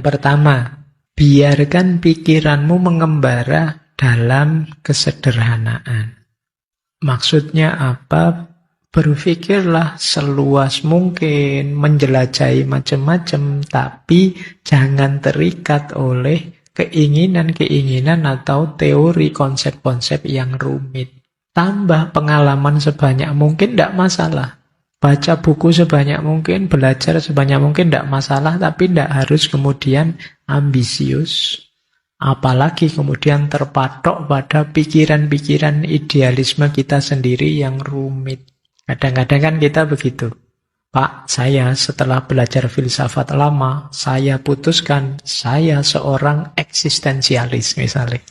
Yang pertama, biarkan pikiranmu mengembara dalam kesederhanaan. Maksudnya apa? Berpikirlah seluas mungkin, menjelajahi macam-macam, tapi jangan terikat oleh keinginan-keinginan atau teori konsep-konsep yang rumit. Tambah pengalaman sebanyak mungkin, tidak masalah. Baca buku sebanyak mungkin, belajar sebanyak mungkin, tidak masalah, tapi tidak harus kemudian ambisius. Apalagi kemudian terpatok pada pikiran-pikiran idealisme kita sendiri yang rumit. Kadang-kadang kan kita begitu. Pak, saya setelah belajar filsafat lama, saya putuskan saya seorang eksistensialis misalnya.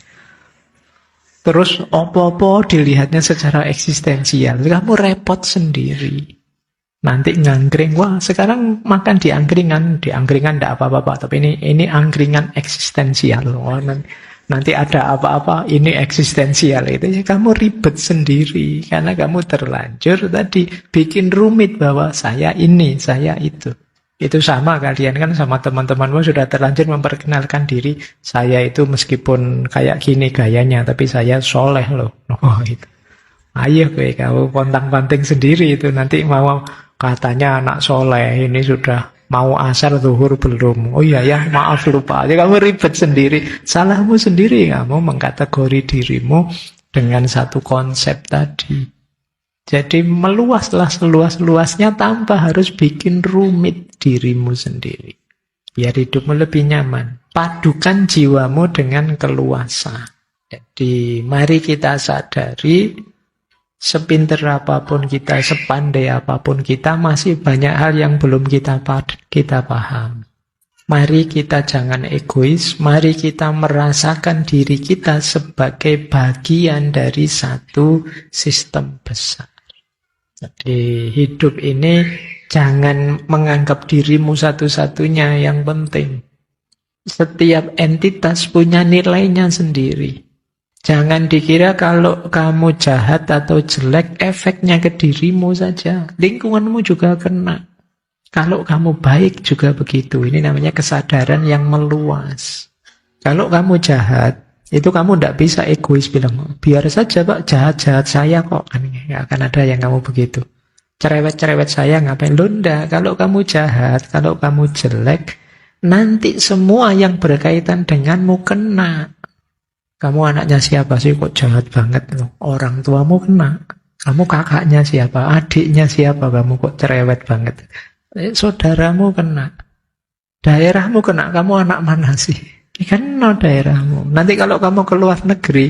Terus opo-opo dilihatnya secara eksistensial. Kamu repot sendiri. Nanti ngangkring, wah sekarang makan di angkringan tidak apa-apa Pak, tapi ini angkringan eksistensial. Oh, nanti ada apa-apa, ini eksistensial. Itu ya kamu ribet sendiri, karena kamu terlanjur tadi bikin rumit bahwa saya ini, saya itu. Itu sama kalian kan sama teman-temanmu sudah terlanjur memperkenalkan diri, saya itu meskipun kayak gini gayanya, tapi saya soleh loh. Oh itu. Ayo kamu pontang-panting sendiri itu, nanti mau katanya anak soleh, ini sudah mau asar zuhur belum. Oh iya ya, maaf lupa. Jadi kamu ribet sendiri. Salahmu sendiri, kamu mengkategori dirimu dengan satu konsep tadi. Jadi meluaslah seluas-luasnya tanpa harus bikin rumit dirimu sendiri. Biar hidupmu lebih nyaman. Padukan jiwamu dengan keluasan. Jadi mari kita sadari, sepinter apapun kita, sepandai apapun kita, masih banyak hal yang belum kita paham. Mari kita jangan egois, mari kita merasakan diri kita sebagai bagian dari satu sistem besar. Jadi hidup ini jangan menganggap dirimu satu-satunya yang penting. Setiap entitas punya nilainya sendiri. Jangan dikira kalau kamu jahat atau jelek, efeknya ke dirimu saja. Lingkunganmu juga kena. Kalau kamu baik juga begitu. Ini namanya kesadaran yang meluas. Kalau kamu jahat, itu kamu tidak bisa egois bilang, biar saja Pak, jahat-jahat saya kok. Nggak akan ada yang kamu begitu. Cerewet-cerewet saya ngapain? Loh enggak, kalau kamu jahat, kalau kamu jelek, nanti semua yang berkaitan denganmu kena. Kamu anaknya siapa sih kok jahat banget loh? Orang tuamu kena. Kamu kakaknya siapa? Adiknya siapa? Kamu kok cerewet banget? Saudaramu kena. Daerahmu kena. Kamu anak mana sih? Kena daerahmu. Nanti kalau kamu ke luar negeri,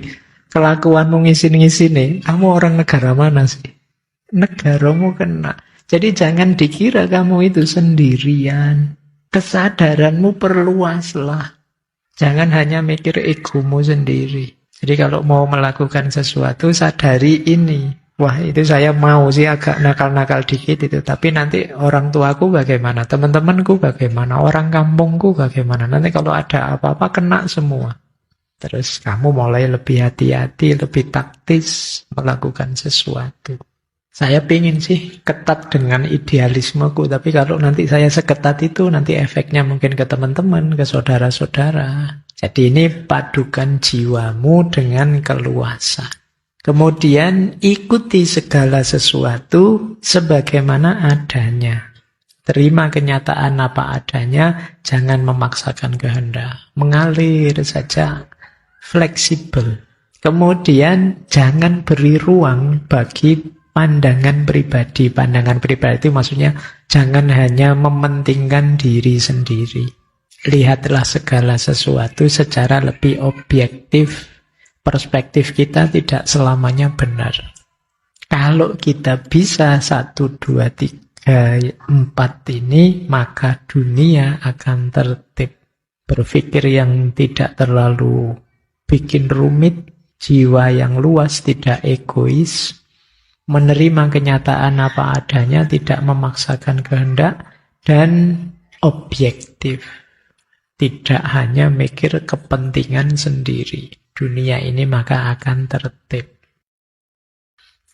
kelakuanmu ngisin-ngisin, kamu orang negara mana sih? Negaramu kena. Jadi jangan dikira kamu itu sendirian. Kesadaranmu perluaslah. Jangan hanya mikir egomu sendiri. Jadi kalau mau melakukan sesuatu, sadari ini. Wah, itu saya mau sih agak nakal-nakal dikit itu. Tapi nanti orang tuaku bagaimana? Teman-temanku bagaimana? Orang kampungku bagaimana? Nanti kalau ada apa-apa kena semua. Terus kamu mulai lebih hati-hati, lebih taktis melakukan sesuatu. Saya pingin sih ketat dengan idealismeku, tapi kalau nanti saya seketat itu, nanti efeknya mungkin ke teman-teman, ke saudara-saudara. Jadi ini padukan jiwamu dengan keluasan. Kemudian ikuti segala sesuatu sebagaimana adanya. Terima kenyataan apa adanya, jangan memaksakan kehendak. Mengalir saja, fleksibel. Kemudian jangan beri ruang bagi pandangan pribadi. Pandangan pribadi itu maksudnya jangan hanya mementingkan diri sendiri. Lihatlah segala sesuatu secara lebih objektif. Perspektif kita tidak selamanya benar. Kalau kita bisa 1, 2, 3, 4 ini, maka dunia akan tertib. Berpikir yang tidak terlalu bikin rumit, jiwa yang luas, tidak egois, menerima kenyataan apa adanya, tidak memaksakan kehendak, dan objektif. Tidak hanya mikir kepentingan sendiri. Dunia ini maka akan tertib.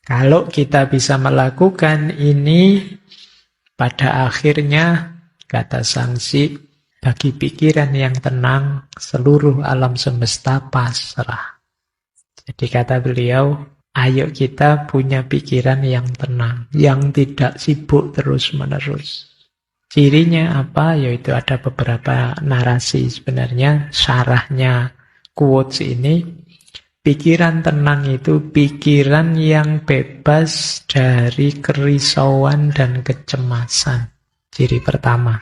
Kalau kita bisa melakukan ini, pada akhirnya, kata Sangsi, Bagi pikiran yang tenang, seluruh alam semesta pasrah. Jadi kata beliau, ayo kita punya pikiran yang tenang, yang tidak sibuk terus-menerus. Cirinya apa? Yaitu ada beberapa narasi sebenarnya, syarahnya quotes ini. Pikiran tenang itu pikiran yang bebas dari kerisauan dan kecemasan. Ciri pertama.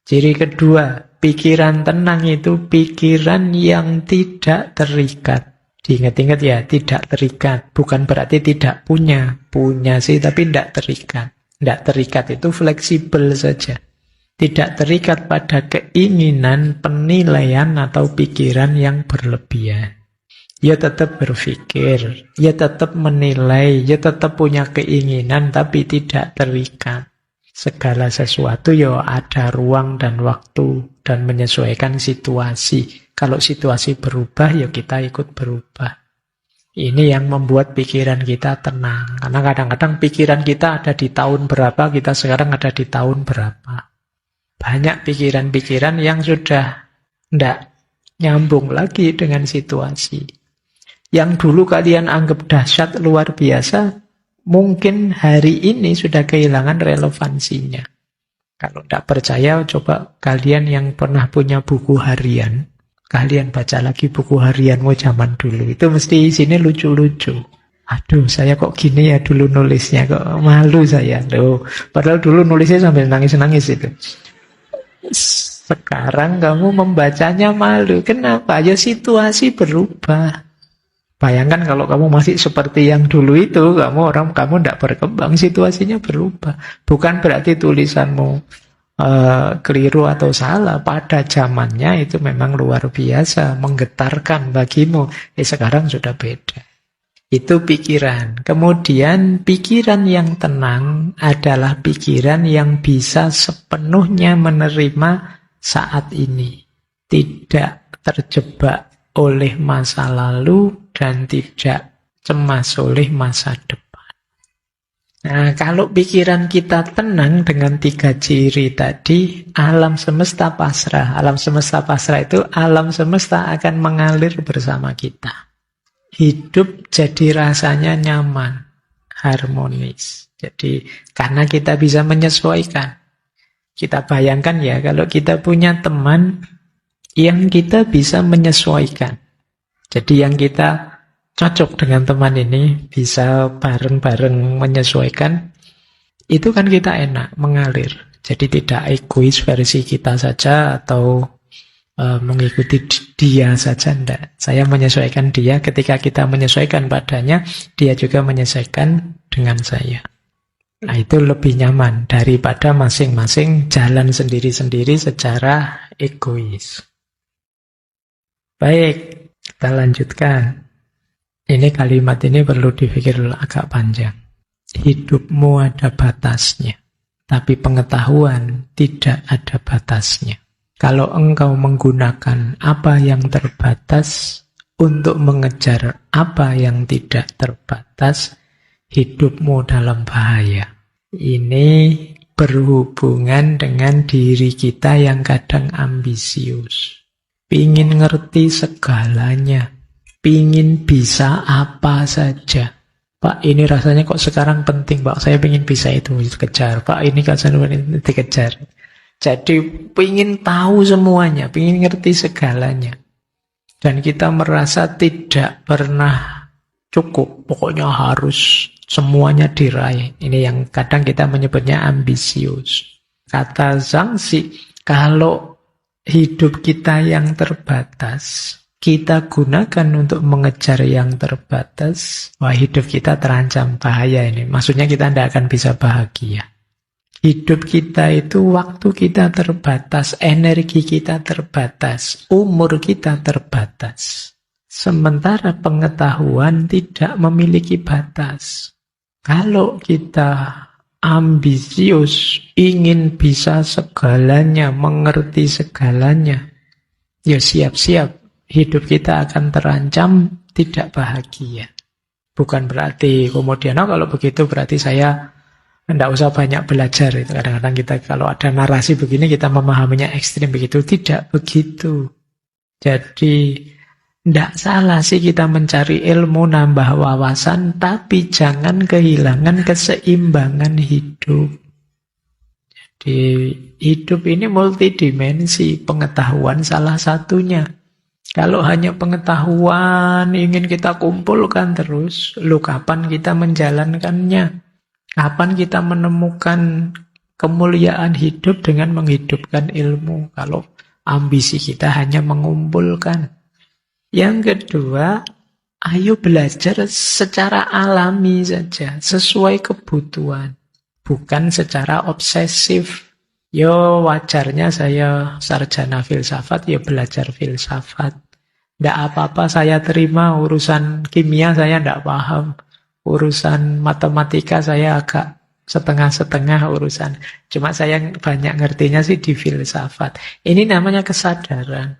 Ciri kedua, pikiran tenang itu pikiran yang tidak terikat. Diingat-ingat ya, tidak terikat. Bukan berarti tidak punya. Punya sih, tapi tidak terikat. Tidak terikat itu fleksibel saja. Tidak terikat pada keinginan, penilaian, atau pikiran yang berlebihan. Ya tetap berpikir, ya tetap menilai, ya tetap punya keinginan, tapi tidak terikat. Segala sesuatu ya ada ruang dan waktu dan menyesuaikan situasi. Kalau situasi berubah, ya kita ikut berubah. Ini yang membuat pikiran kita tenang. Karena kadang-kadang pikiran kita ada di tahun berapa, kita sekarang ada di tahun berapa. Banyak pikiran-pikiran yang sudah tidak nyambung lagi dengan situasi. Yang dulu kalian anggap dahsyat luar biasa, mungkin hari ini sudah kehilangan relevansinya. Kalau tidak percaya, coba kalian yang pernah punya buku harian, kalian baca lagi buku harianmu zaman dulu. Itu mesti isinya lucu-lucu. Aduh, saya kok gini ya dulu nulisnya, kok malu saya. Loh, padahal dulu nulisnya sambil nangis-nangis itu. Sekarang kamu membacanya malu. Kenapa? Ya situasi berubah. Bayangkan kalau kamu masih seperti yang dulu itu, kamu tidak berkembang, situasinya berubah. Bukan berarti tulisanmu keliru atau salah. Pada zamannya itu memang luar biasa, menggetarkan bagimu. Sekarang sudah beda. Itu pikiran. Kemudian pikiran yang tenang adalah pikiran yang bisa sepenuhnya menerima saat ini. Tidak terjebak oleh masa lalu dan tidak cemas oleh masa depan. Nah, kalau pikiran kita tenang dengan 3 ciri tadi, alam semesta pasrah. Alam semesta pasrah itu alam semesta akan mengalir bersama kita. Hidup jadi rasanya nyaman, harmonis. Jadi karena kita bisa menyesuaikan. Kita bayangkan ya, kalau kita punya teman yang kita bisa menyesuaikan. Jadi yang kita cocok dengan teman ini, bisa bareng-bareng menyesuaikan, itu kan kita enak, mengalir. Jadi tidak egois versi kita saja atau mengikuti dia saja, enggak. Saya menyesuaikan dia, ketika kita menyesuaikan padanya, dia juga menyesuaikan dengan saya. Nah, itu lebih nyaman daripada masing-masing jalan sendiri-sendiri secara egois. Baik, kita lanjutkan. Ini kalimat ini perlu dipikir agak panjang. Hidupmu ada batasnya, tapi pengetahuan tidak ada batasnya. Kalau engkau menggunakan apa yang terbatas untuk mengejar apa yang tidak terbatas, hidupmu dalam bahaya. Ini berhubungan dengan diri kita yang kadang ambisius. Pingin ngerti segalanya. Pingin bisa apa saja. Pak, ini rasanya kok sekarang penting, Pak. Saya pingin bisa itu, dikejar. Pak, ini kan dikejar. Jadi pingin tahu semuanya, pingin ngerti segalanya. Dan kita merasa tidak pernah cukup. Pokoknya harus semuanya diraih. Ini yang kadang kita menyebutnya ambisius. Kata Zhangxi, kalau hidup kita yang terbatas, kita gunakan untuk mengejar yang terbatas, wah hidup kita terancam, bahaya ini. Maksudnya kita tidak akan bisa bahagia. Hidup kita itu waktu kita terbatas, energi kita terbatas, umur kita terbatas. Sementara pengetahuan tidak memiliki batas. Kalau kita ambisius, ingin bisa segalanya, mengerti segalanya, ya siap-siap hidup kita akan terancam, tidak bahagia. Bukan berarti kemudian, kalau begitu berarti saya Tidak usah banyak belajar. Itu kadang-kadang kita kalau ada narasi begini kita memahaminya ekstrim begitu. Tidak begitu. Jadi tidak salah sih kita mencari ilmu, nambah wawasan, tapi jangan kehilangan keseimbangan hidup. Jadi hidup ini multidimensi, pengetahuan salah satunya. Kalau hanya pengetahuan ingin kita kumpulkan terus, lalu kapan kita menjalankannya? Kapan kita menemukan kemuliaan hidup dengan menghidupkan ilmu? Kalau ambisi kita hanya mengumpulkan. Yang kedua, ayo belajar secara alami saja, sesuai kebutuhan. Bukan secara obsesif. Yo wajarnya saya sarjana filsafat, ya belajar filsafat. Tidak apa-apa saya terima urusan kimia saya tidak paham. Urusan matematika saya agak setengah-setengah urusan. Cuma saya banyak ngertinya sih di filsafat. Ini namanya kesadaran.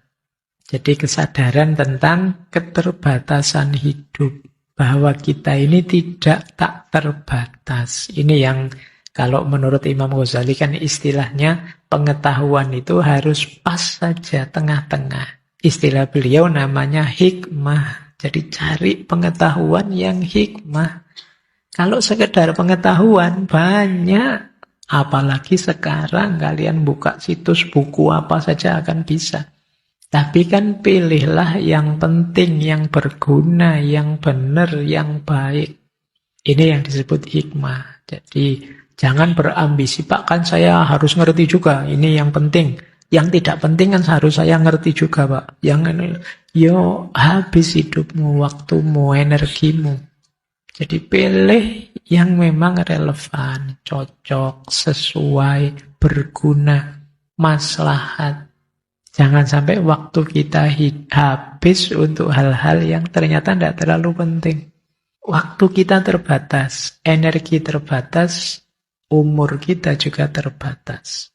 Jadi kesadaran tentang keterbatasan hidup. Bahwa kita ini tidak tak terbatas. Ini yang kalau menurut Imam Ghazali kan istilahnya pengetahuan itu harus pas saja tengah-tengah. Istilah beliau namanya hikmah. Jadi cari pengetahuan yang hikmah. Kalau sekedar pengetahuan banyak. Apalagi sekarang kalian buka situs buku apa saja akan bisa. Tapi kan pilihlah yang penting, yang berguna, yang benar, yang baik. Ini yang disebut hikmah. Jadi jangan berambisi, Pak, kan saya harus ngerti juga. Ini yang penting. Yang tidak penting kan harus saya ngerti juga, Pak. Yang ini, yo habis hidupmu, waktumu, energimu. Jadi pilih yang memang relevan, cocok, sesuai, berguna, maslahat. Jangan sampai waktu kita habis untuk hal-hal yang ternyata tidak terlalu penting. Waktu kita terbatas, energi terbatas, umur kita juga terbatas.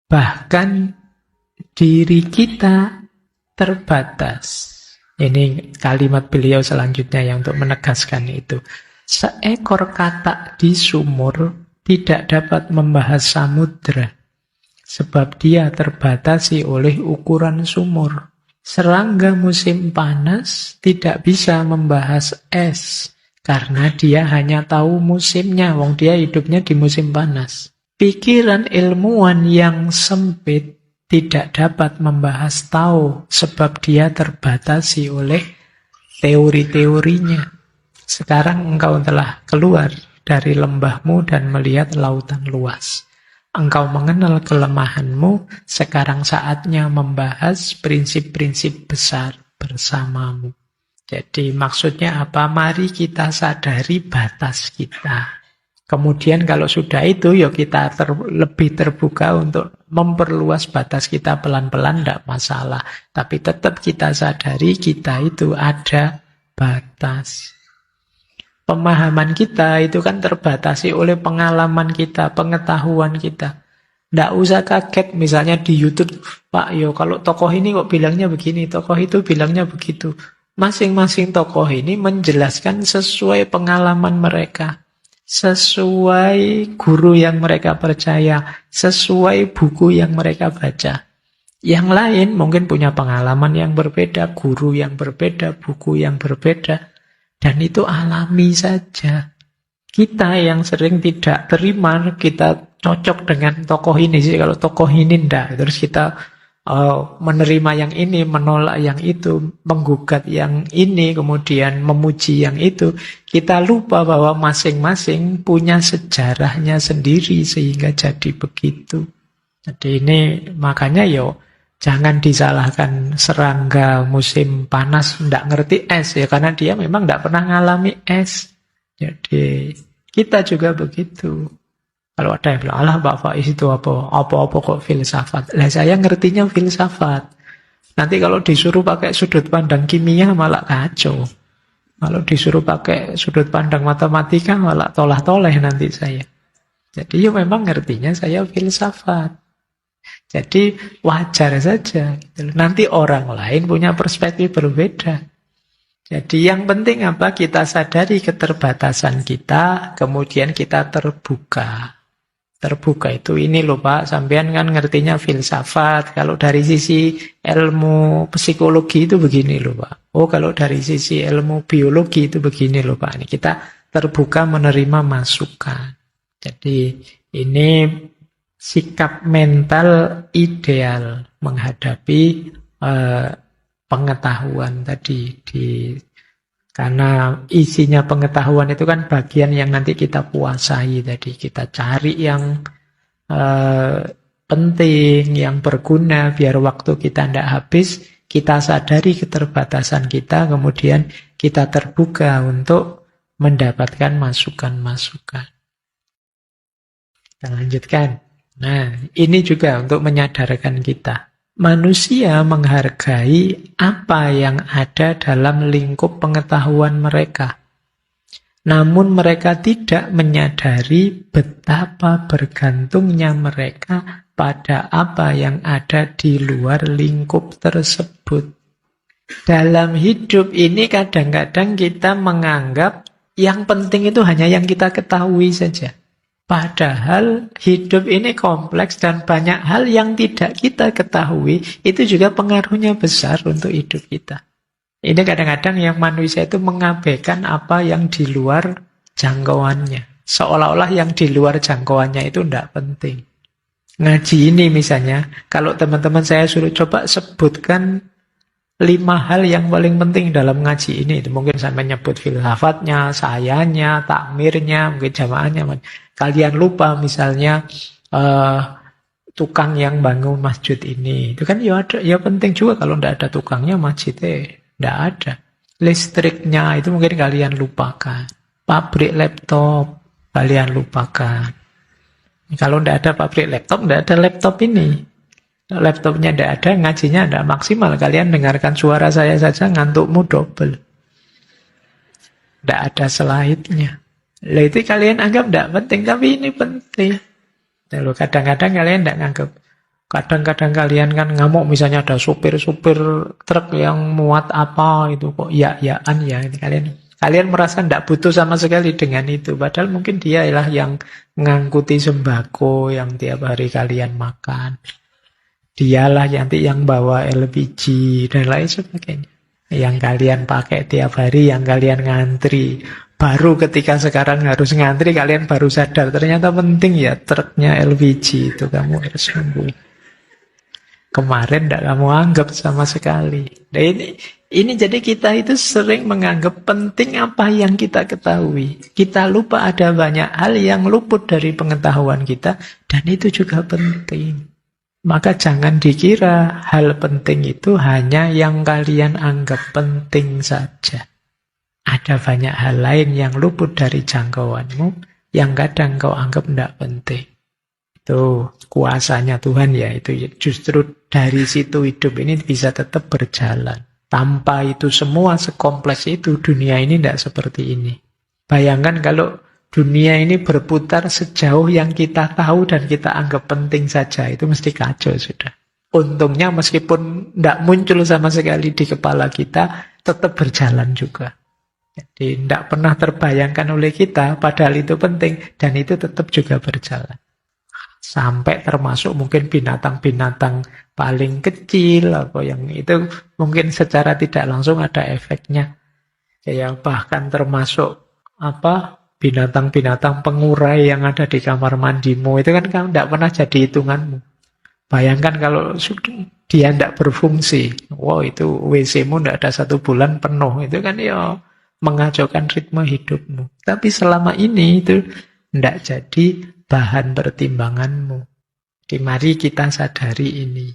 Bahkan diri kita terbatas. Ini kalimat beliau selanjutnya yang untuk menegaskan itu. Seekor katak di sumur tidak dapat membahas samudra, sebab dia terbatasi oleh ukuran sumur. Serangga musim panas tidak bisa membahas es, karena dia hanya tahu musimnya, wong dia hidupnya di musim panas. Pikiran ilmuwan yang sempit tidak dapat membahas tahu, sebab dia terbatasi oleh teori-teorinya. Sekarang engkau telah keluar dari lembahmu dan melihat lautan luas. Engkau mengenal kelemahanmu, sekarang saatnya membahas prinsip-prinsip besar bersamamu. Jadi maksudnya apa? Mari kita sadari batas kita. Kemudian kalau sudah itu, ya kita lebih terbuka untuk memperluas batas kita pelan-pelan, tidak masalah. Tapi tetap kita sadari kita itu ada batas. Pemahaman kita itu kan terbatasi oleh pengalaman kita, pengetahuan kita. Tidak usah kaget misalnya di YouTube, Pak, yo kalau tokoh ini kok bilangnya begini, tokoh itu bilangnya begitu. Masing-masing tokoh ini menjelaskan sesuai pengalaman mereka. Sesuai guru yang mereka percaya, sesuai buku yang mereka baca. Yang lain mungkin punya pengalaman yang berbeda, guru yang berbeda, buku yang berbeda. Dan itu alami saja. Kita yang sering tidak terima, kita cocok dengan tokoh ini sih. Kalau tokoh ini enggak, terus kita menerima yang ini, menolak yang itu, menggugat yang ini, kemudian memuji yang itu. Kita lupa bahwa masing-masing punya sejarahnya sendiri sehingga jadi begitu. Jadi ini makanya jangan disalahkan serangga musim panas tidak ngerti es ya, karena dia memang tidak pernah ngalami es. Jadi kita juga begitu. Kalau ada yang bilang, alah Pak Faiz itu apa-apa kok filsafat. Lah saya ngertinya filsafat. Nanti kalau disuruh pakai sudut pandang kimia malah kacau. Kalau disuruh pakai sudut pandang matematika malah tolah-toleh nanti saya. Jadi memang ngertinya saya filsafat. Jadi wajar saja. Nanti orang lain punya perspektif berbeda. Jadi yang penting apa? Kita sadari keterbatasan kita, kemudian kita terbuka. Terbuka itu ini loh Pak, sampean kan ngertinya filsafat. Kalau dari sisi ilmu psikologi itu begini loh Pak. Oh kalau dari sisi ilmu biologi itu begini loh Pak. Ini kita terbuka menerima masukan. Jadi ini sikap mental ideal menghadapi pengetahuan tadi karena isinya pengetahuan itu kan bagian yang nanti kita kuasai tadi, kita cari yang penting, yang berguna biar waktu kita tidak habis, kita sadari keterbatasan kita, kemudian kita terbuka untuk mendapatkan masukan-masukan. Kita lanjutkan. Nah, ini juga untuk menyadarkan kita. Manusia menghargai apa yang ada dalam lingkup pengetahuan mereka. Namun mereka tidak menyadari betapa bergantungnya mereka pada apa yang ada di luar lingkup tersebut. Dalam hidup ini kadang-kadang kita menganggap yang penting itu hanya yang kita ketahui saja. Padahal hidup ini kompleks dan banyak hal yang tidak kita ketahui, itu juga pengaruhnya besar untuk hidup kita. Ini kadang-kadang yang manusia itu mengabaikan apa yang di luar jangkauannya. Seolah-olah yang di luar jangkauannya itu tidak penting. Ngaji ini misalnya, kalau teman-teman saya suruh coba sebutkan 5 hal yang paling penting dalam ngaji ini. Itu mungkin sampai nyebut filsafatnya, sayanya, takmirnya, mungkin jamaahnya. Kalian lupa misalnya tukang yang bangun masjid ini. Itu kan ya ada, ya penting juga. Kalau tidak ada tukangnya masjidnya tidak ada. Listriknya itu mungkin kalian lupakan. Pabrik laptop kalian lupakan. Kalau tidak ada pabrik laptop, tidak ada laptop ini. Laptopnya tidak ada, ngajinya tidak maksimal. Kalian dengarkan suara saya saja, ngantukmu double. Tidak ada slide-nya. Lah itu kalian anggap tidak penting, tapi ini penting. Lalu kadang-kadang kalian tidak anggap. Kadang-kadang kalian kan ngamuk, misalnya ada supir-supir truk yang muat apa itu kok ya-yaan ya. Ini kalian merasa tidak butuh sama sekali dengan itu. Padahal mungkin dia ialah yang ngangkuti sembako yang tiap hari kalian makan. Dialah nanti yang bawa LPG dan lain sebagainya. Yang kalian pakai tiap hari, yang kalian ngantri. Baru ketika sekarang harus ngantri, kalian baru sadar. Ternyata penting ya truknya LPG itu, kamu harus nunggu. Kemarin tidak kamu anggap sama sekali. Nah ini jadi kita itu sering menganggap penting apa yang kita ketahui. Kita lupa ada banyak hal yang luput dari pengetahuan kita. Dan itu juga penting. Maka jangan dikira hal penting itu hanya yang kalian anggap penting saja. Ada banyak hal lain yang luput dari jangkauanmu, yang kadang kau anggap tidak penting. Itu kuasanya Tuhan ya. Itu justru dari situ hidup ini bisa tetap berjalan. Tanpa itu semua sekompleks itu, dunia ini tidak seperti ini. Bayangkan kalau dunia ini berputar sejauh yang kita tahu dan kita anggap penting saja. Itu mesti kacau sudah. Untungnya meskipun tidak muncul sama sekali di kepala kita, tetap berjalan juga. Jadi tidak pernah terbayangkan oleh kita, padahal itu penting. Dan itu tetap juga berjalan. Sampai termasuk mungkin binatang-binatang paling kecil, apa yang itu mungkin secara tidak langsung ada efeknya. Kayak bahkan termasuk binatang-binatang pengurai yang ada di kamar mandimu, itu kan kamu tidak pernah jadi hitunganmu. Bayangkan kalau dia tidak berfungsi, wow itu WC-mu tidak ada 1 bulan penuh, itu kan ya mengacaukan ritme hidupmu. Tapi selama ini itu tidak jadi bahan pertimbanganmu. Jadi mari kita sadari ini.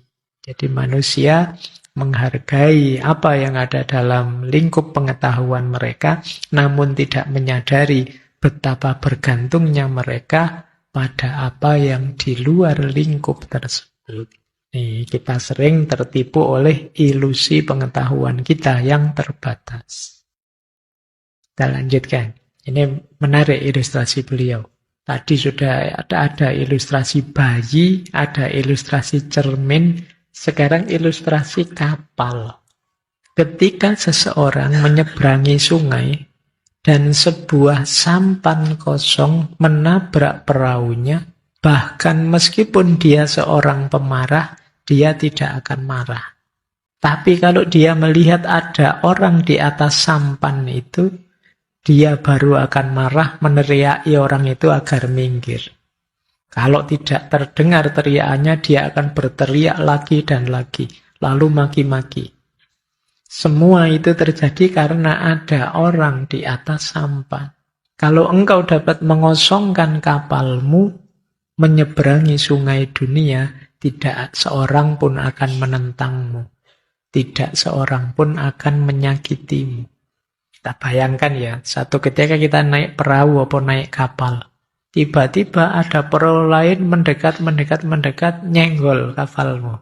Jadi manusia menghargai apa yang ada dalam lingkup pengetahuan mereka, namun tidak menyadari betapa bergantungnya mereka pada apa yang di luar lingkup tersebut. Nih, kita sering tertipu oleh ilusi pengetahuan kita yang terbatas. Kita lanjutkan. Ini menarik ilustrasi beliau. Tadi sudah ada ilustrasi bayi, ada ilustrasi cermin, sekarang ilustrasi kapal. Ketika seseorang menyeberangi sungai dan sebuah sampan kosong menabrak perahunya, bahkan meskipun dia seorang pemarah, dia tidak akan marah. Tapi kalau dia melihat ada orang di atas sampan itu, dia baru akan marah meneriaki orang itu agar minggir. Kalau tidak terdengar teriakannya, dia akan berteriak lagi dan lagi, lalu maki-maki. Semua itu terjadi karena ada orang di atas sampan. Kalau engkau dapat mengosongkan kapalmu, menyeberangi sungai dunia, tidak seorang pun akan menentangmu. Tidak seorang pun akan menyakitimu. Kita bayangkan ya, satu ketika kita naik perahu atau naik kapal. Tiba-tiba ada perahu lain mendekat, nyenggol kapalmu.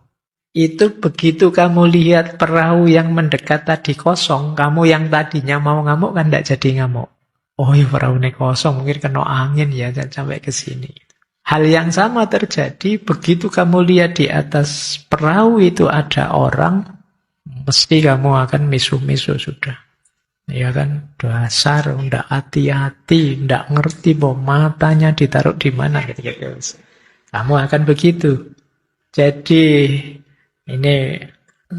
Itu begitu kamu lihat perahu yang mendekat tadi kosong, kamu yang tadinya mau ngamuk kan tidak jadi ngamuk. Oh ya perahu ini kosong, mungkin kena angin ya sampai ke sini. Hal yang sama terjadi begitu kamu lihat di atas perahu itu ada orang, mesti kamu akan misuh-misuh sudah. Ya kan, dasar, ndak hati-hati, ndak ngerti bahwa matanya ditaruh di mana. Kamu akan begitu. Jadi ini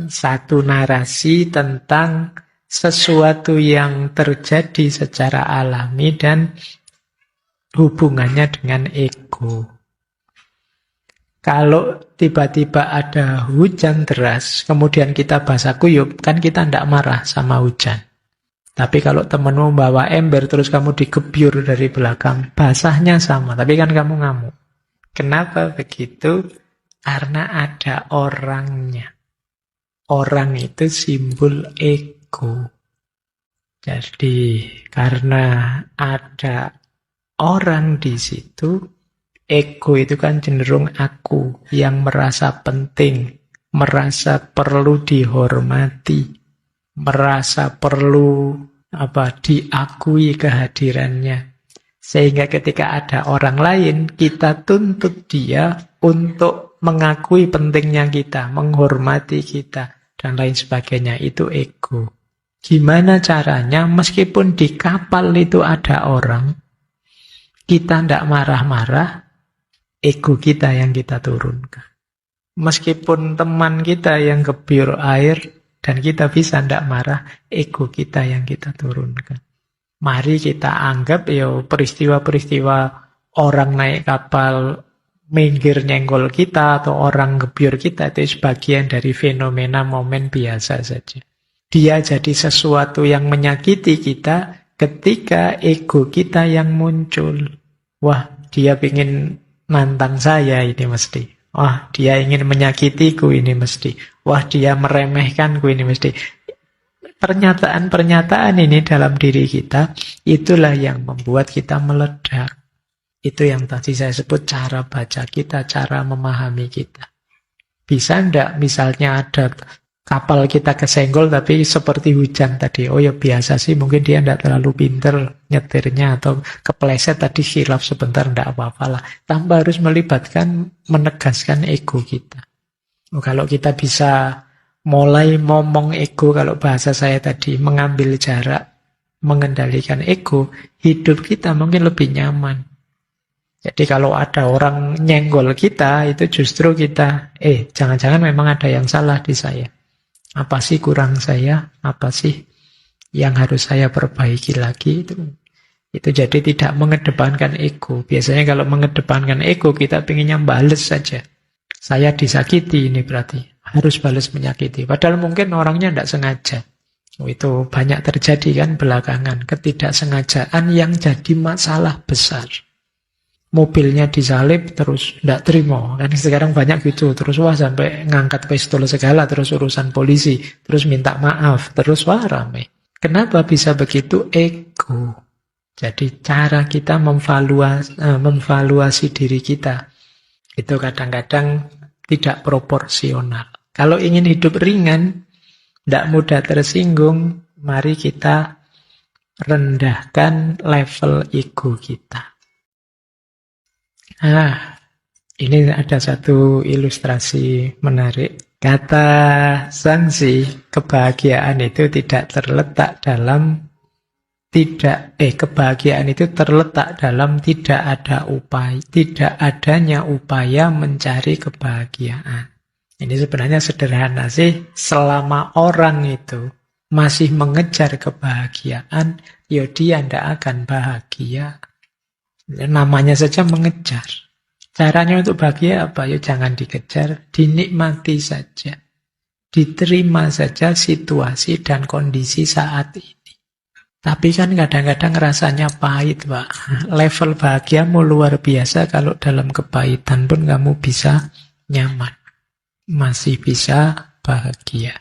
satu narasi tentang sesuatu yang terjadi secara alami dan hubungannya dengan ego. Kalau tiba-tiba ada hujan deras, kemudian kita basah kuyup, kan kita tidak marah sama hujan. Tapi kalau temanmu bawa ember terus kamu digebyur dari belakang, basahnya sama, tapi kan kamu ngamuk. Kenapa begitu? Karena ada orangnya. Orang itu simbol ego. Jadi karena ada orang di situ, ego itu kan cenderung aku yang merasa penting, merasa perlu dihormati, merasa perlu diakui kehadirannya. Sehingga ketika ada orang lain, kita tuntut dia untuk mengakui pentingnya kita, menghormati kita, dan lain sebagainya. Itu ego. Gimana caranya meskipun di kapal itu ada orang, kita tidak marah-marah, ego kita yang kita turunkan. Meskipun teman kita yang gebyur air, dan kita bisa tidak marah, ego kita yang kita turunkan. Mari kita anggap peristiwa-peristiwa orang naik kapal minggir nyenggol kita atau orang gebyur kita itu sebagian dari fenomena momen biasa saja. Dia jadi sesuatu yang menyakiti kita ketika ego kita yang muncul. Wah, dia ingin nantang saya ini mesti. Wah, dia ingin menyakitiku ini mesti. Wah, dia meremehkanku ini mesti. Pernyataan-pernyataan ini dalam diri kita, itulah yang membuat kita meledak. Itu yang tadi saya sebut cara baca kita, cara memahami kita. Bisa enggak misalnya ada kapal kita kesenggol tapi seperti hujan tadi. Oh ya biasa sih, mungkin dia enggak terlalu pinter nyetirnya atau kepleset tadi khilaf sebentar, enggak apa-apalah. Tanpa harus melibatkan, menegaskan ego kita. Kalau kita bisa mulai ngomong ego, kalau bahasa saya tadi, mengambil jarak, mengendalikan ego, hidup kita mungkin lebih nyaman. Jadi kalau ada orang nyenggol kita, itu justru kita, jangan-jangan memang ada yang salah di saya. Apa sih kurang saya? Apa sih yang harus saya perbaiki lagi? Itu jadi tidak mengedepankan ego. Biasanya kalau mengedepankan ego, kita pinginnya bales saja. Saya disakiti ini berarti. Harus balas menyakiti. Padahal mungkin orangnya tidak sengaja. Itu banyak terjadi kan belakangan. Ketidaksengajaan yang jadi masalah besar. Mobilnya disalib terus tidak terima. Kan sekarang banyak gitu. Terus wah sampai ngangkat pistol segala. Terus urusan polisi. Terus minta maaf. Terus wah rame. Kenapa bisa begitu? Ego. Jadi cara kita memvaluasi diri kita. Itu kadang-kadang tidak proporsional. Kalau ingin hidup ringan, tidak mudah tersinggung, mari kita rendahkan level ego kita. Ini ada satu ilustrasi menarik. Kata Zhangzi, kebahagiaan itu tidak terletak dalam kebahagiaan itu terletak dalam tidak adanya upaya mencari kebahagiaan. Ini sebenarnya sederhana sih, selama orang itu masih mengejar kebahagiaan, ya dia tidak akan bahagia. Namanya saja mengejar. Caranya untuk bahagia apa? Ya jangan dikejar, dinikmati saja. Diterima saja situasi dan kondisi saat ini. Tapi kan kadang-kadang rasanya pahit, Pak. Level bahagiamu luar biasa kalau dalam kepahitan pun kamu bisa nyaman. Masih bisa bahagia.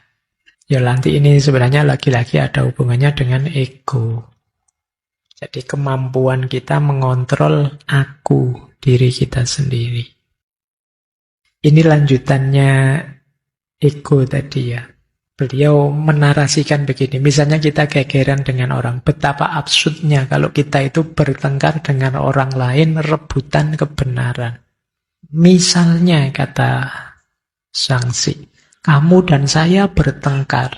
Ya nanti ini sebenarnya lagi-lagi ada hubungannya dengan ego. Jadi kemampuan kita mengontrol aku, diri kita sendiri. Ini lanjutannya ego tadi ya. Beliau menarasikan begini. Misalnya kita gegeran dengan orang. Betapa absurdnya kalau kita itu bertengkar dengan orang lain, rebutan kebenaran. Misalnya kata Zhangzi, kamu dan saya bertengkar.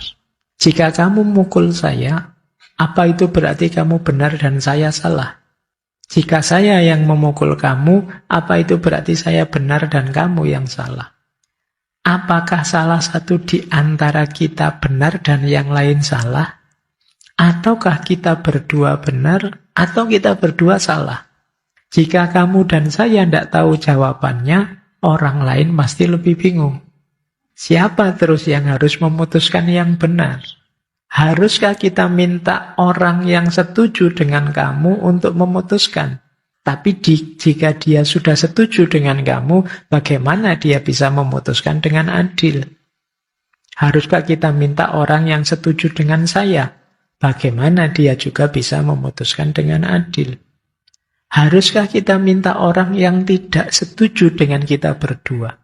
Jika kamu mukul saya, apa itu berarti kamu benar dan saya salah? Jika saya yang memukul kamu, apa itu berarti saya benar dan kamu yang salah? Apakah salah satu di antara kita benar dan yang lain salah? Ataukah kita berdua benar atau kita berdua salah? Jika kamu dan saya tidak tahu jawabannya, orang lain pasti lebih bingung. Siapa terus yang harus memutuskan yang benar? Haruskah kita minta orang yang setuju dengan kamu untuk memutuskan? Tapi jika dia sudah setuju dengan kamu, bagaimana dia bisa memutuskan dengan adil? Haruskah kita minta orang yang setuju dengan saya? Bagaimana dia juga bisa memutuskan dengan adil? Haruskah kita minta orang yang tidak setuju dengan kita berdua?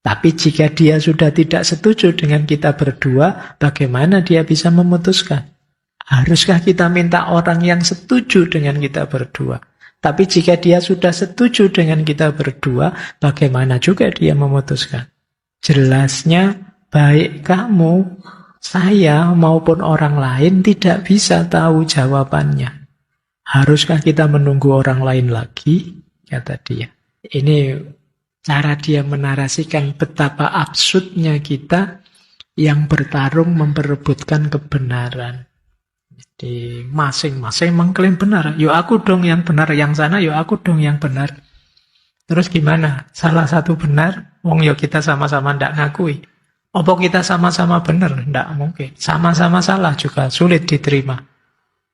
Tapi jika dia sudah tidak setuju dengan kita berdua, bagaimana dia bisa memutuskan? Haruskah kita minta orang yang setuju dengan kita berdua? Tapi jika dia sudah setuju dengan kita berdua, bagaimana juga dia memutuskan? Jelasnya, baik kamu, saya, maupun orang lain tidak bisa tahu jawabannya. Haruskah kita menunggu orang lain lagi? Kata dia. Ini cara dia menarasikan betapa absurdnya kita yang bertarung memperebutkan kebenaran. Jadi masing-masing mengklaim benar. Yo aku dong yang benar, yang sana yo aku dong yang benar. Terus gimana? Salah satu benar, wong yo kita sama-sama ndak ngakui. Apa kita sama-sama benar? Ndak mungkin. Sama-sama salah juga sulit diterima.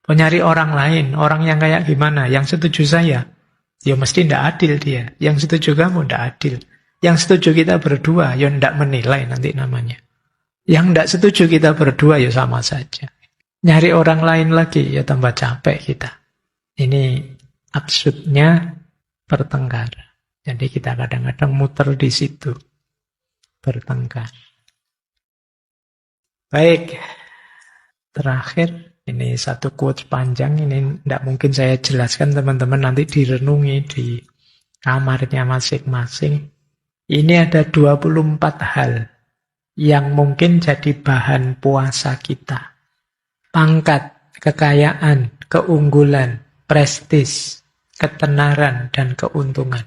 Mencari orang lain, orang yang kayak gimana? Yang setuju saya. Ya mesti tidak adil dia. Yang setuju kamu tidak adil. Yang setuju kita berdua, ya tidak menilai nanti namanya. Yang tidak setuju kita berdua, ya sama saja. Nyari orang lain lagi, ya tambah capek kita. Ini absurdnya bertengkar. Jadi kita kadang-kadang muter di situ. Bertengkar. Baik. Terakhir. Ini satu quotes panjang, ini tidak mungkin saya jelaskan, teman-teman nanti direnungi di kamarnya masing-masing. Ini ada 24 hal yang mungkin jadi bahan puasa kita. Pangkat, kekayaan, keunggulan, prestis, ketenaran, dan keuntungan.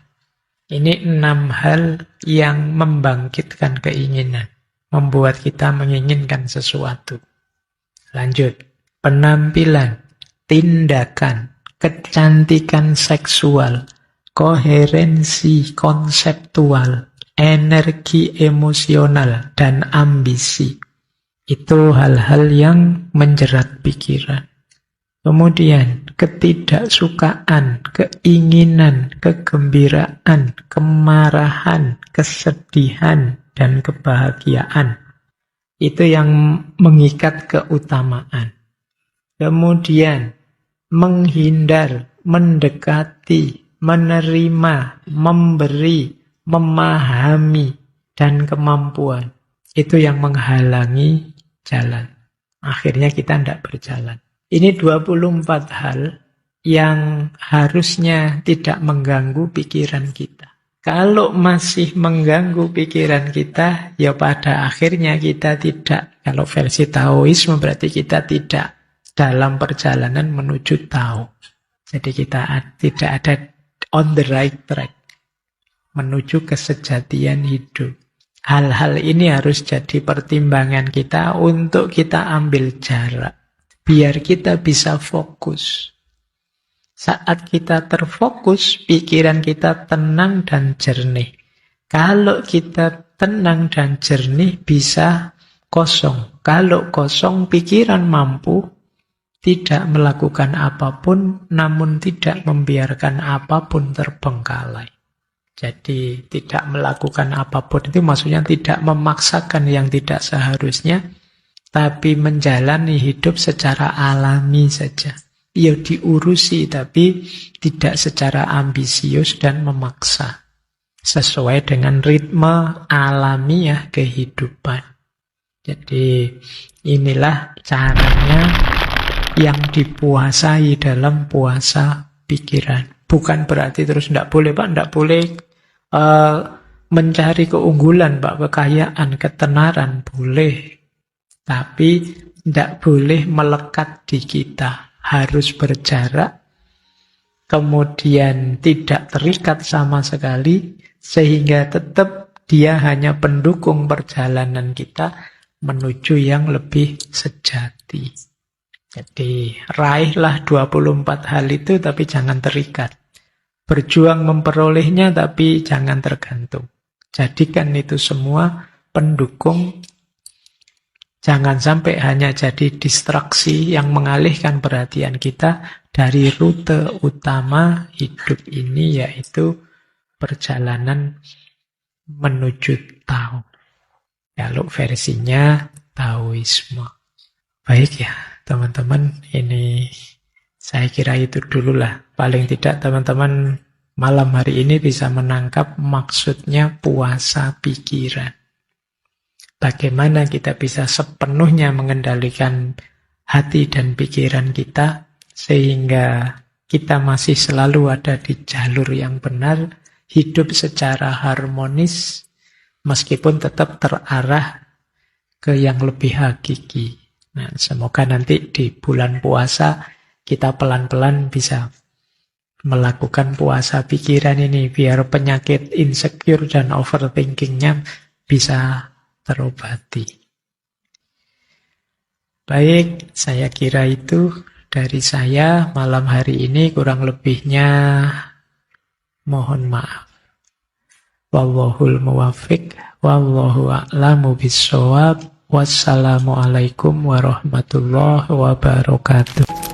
Ini 6 hal yang membangkitkan keinginan, membuat kita menginginkan sesuatu. Lanjut. Penampilan, tindakan, kecantikan seksual, koherensi konseptual, energi emosional, dan ambisi. Itu hal-hal yang menjerat pikiran. Kemudian, ketidaksukaan, keinginan, kegembiraan, kemarahan, kesedihan, dan kebahagiaan. Itu yang mengikat keutamaan. Kemudian, menghindar, mendekati, menerima, memberi, memahami, dan kemampuan. Itu yang menghalangi jalan. Akhirnya kita tidak berjalan. Ini 24 hal yang harusnya tidak mengganggu pikiran kita. Kalau masih mengganggu pikiran kita, ya pada akhirnya kita tidak, kalau versi Taoisme berarti kita tidak dalam perjalanan menuju Tao. Jadi kita tidak ada on the right track, menuju kesejatian hidup. Hal-hal ini harus jadi pertimbangan kita untuk kita ambil jarak, biar kita bisa fokus. Saat kita terfokus, pikiran kita tenang dan jernih. Kalau kita tenang dan jernih, bisa kosong. Kalau kosong, pikiran mampu tidak melakukan apapun, namun tidak membiarkan apapun terbengkalai. Jadi tidak melakukan apapun itu maksudnya tidak memaksakan yang tidak seharusnya, tapi menjalani hidup secara alami saja. Ya diurusi, tapi tidak secara ambisius dan memaksa. Sesuai dengan ritme alamiah kehidupan. Jadi inilah caranya yang dipuasai dalam puasa pikiran. Bukan berarti terus tidak boleh, Pak, tidak boleh mencari keunggulan, Pak, kekayaan, ketenaran, boleh. Tapi tidak boleh melekat di kita. Harus berjarak, kemudian tidak terikat sama sekali, sehingga tetap dia hanya pendukung perjalanan kita menuju yang lebih sejati. Jadi raihlah 24 hal itu tapi jangan terikat. Berjuang memperolehnya tapi jangan tergantung. Jadikan itu semua pendukung. Jangan sampai hanya jadi distraksi yang mengalihkan perhatian kita dari rute utama hidup ini, yaitu perjalanan menuju Tao. Kalau versinya Taoisme. Baik ya. Teman-teman, ini saya kira itu dululah. Paling tidak teman-teman malam hari ini bisa menangkap maksudnya puasa pikiran. Bagaimana kita bisa sepenuhnya mengendalikan hati dan pikiran kita, sehingga kita masih selalu ada di jalur yang benar, hidup secara harmonis, meskipun tetap terarah ke yang lebih hakiki. Nah, semoga nanti di bulan puasa kita pelan-pelan bisa melakukan puasa pikiran ini biar penyakit insecure dan overthinkingnya bisa terobati. Baik, saya kira itu dari saya malam hari ini, kurang lebihnya mohon maaf. Wallahul muwaffiq, wallahu a'lamu bissawab. Wassalamualaikum warahmatullahi wabarakatuh.